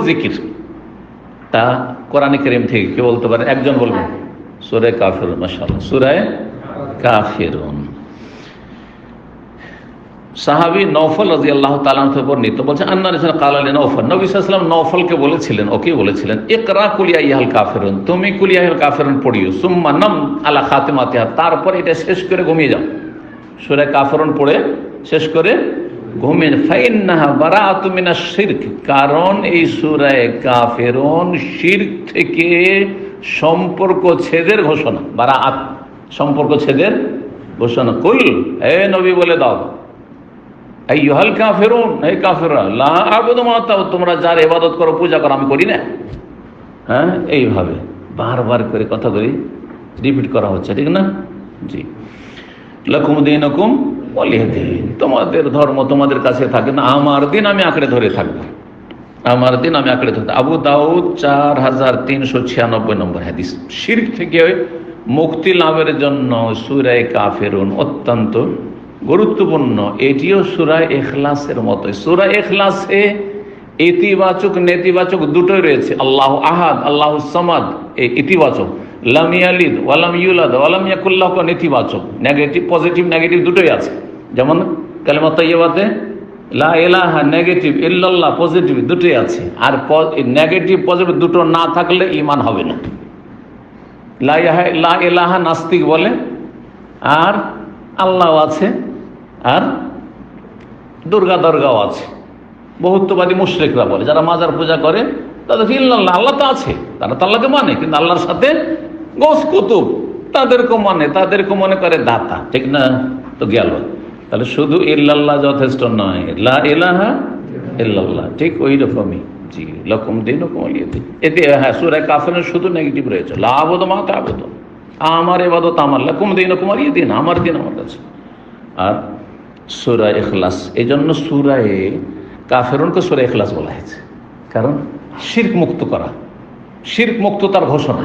জিকির, তা কোরআনে কারীম থেকে কে বলতে পারে? একজন বলবেন। সূরা কাফিরুন, মাশাআল্লাহ, সূরা কাফিরুন। সাহাবী নওফল রাদিয়াল্লাহু তাআলা আনহু বর্ণিত, বলছেন আন্না রাসূলুল্লাহ ক্বালা লি নওফল, নবী সাল্লাল্লাহু আলাইহি ওয়াসাল্লাম নওফলকে বলেছিলেন, ওকে বলেছিলেন, ইকরা কুল ইয়া আইয়ুহাল কাফিরুন, তুমি কুল ইয়া আইয়ুহাল কাফিরুন পড়িও, সুম্মা নাম আলা খাতিমাতিহা, তারপর এটা শেষ করে ঘুমিয়ে যাও। সূরা কাফিরুন পড়ে শেষ করে ঘুমিয়ে, ফাইন্নাহা বারাআতুম মিনাশ শিরক, কারণ এই সূরা কাফিরুন শিরক থেকে সম্পর্ক ছেদের ঘোষণা। বারাআত, সম্পর্ক ছেদের ঘোষণা। কুল, হে নবী বলে দাও, আইয়ুহাল কাফিরুন, হে কাফেররা, লা আ'বুদু মা তা'বুদুন, তোমরা যার ইবাদত করো, পূজা করো, আমি করি না। হ্যাঁ, এইভাবে বারবার করে কথাগুলি রিপিট করা হচ্ছে, ঠিক না? জি। লাকুম দীনুকুম ওয়ালিয়া দীন, তোমাদের ধর্ম তোমাদের কাছে থাকে না, আমার দিন আমি আঁকড়ে ধরে থাকবো, আমার দিন আমি আঁকড়ে ধরে। আবু দাউদ 4396 নম্বর হাদিস। শিরক থেকে মুক্তি লাভের জন্য সূরা কাফিরুন অত্যন্ত গুরুত্বপূর্ণ। এটিও সূরা ইখলাসের মতো। সূরা ইখলাসে ইতিবাচক নেতিবাচক দুটোই রয়েছে। আল্লাহু আহাদ, আল্লাহু সামাদ, এই ইতিবাচক। লাম ইয়ালিদ ওয়া লাম ইউলাদ ওয়া লাম ইয়াকুল লাহু কুফুয়ান, নেতিবাচক। নেগেটিভ পজিটিভ নেগেটিভ দুটোই আছে। যেমন কালিমা তাইয়্যিবাতে লা ইলাহা নেগেটিভ, ইল্লাল্লাহ পজিটিভ, দুটোই আছে। আর নেগেটিভ পজিটিভ দুটো না থাকলে ঈমান হবে না। লা ইলাহা নাস্তিক বলে, আর আল্লাহ আছে, আর দুর্গা দরগাও আছে। বহুত্ববাদী মুশরিকরা বলে, যারা মাজার পূজা করে, তাদের ইল্লাল্লাহ, আল্লাহ তো আছে, তারা তো আল্লাহকে মানে, কিন্তু আল্লাহর সাথে গৌস কুতুব তাদেরকেও মানে, তাদেরকে মনে করে দাতা, ঠিক না? তো গেল। তাহলে শুধু ইল্লাল্লাহ যথেষ্ট নয়, লা ইলাহা ইল্লাল্লাহ, ঠিক ওই রকমই। জি, লাকুম দীনুকুম ওয়ালিয়া দীন। এতে হ্যাঁ, সূরা কাফিরুন শুধু নেগেটিভ রয়েছে, লা আ'বুদু মা তা'বুদুন, আমার ইবাদত আমার, লাকুম দীনুকুম ওয়ালিয়া দীন, আমার দিন আমার কাছে। আর সূরা ইখলাস, এই জন্য সূরা কাফিরুনকে সূরা ইখলাস বলা হয়েছে, কারণ শিরক মুক্ত করা, শিরক মুক্ত তার ঘোষণা।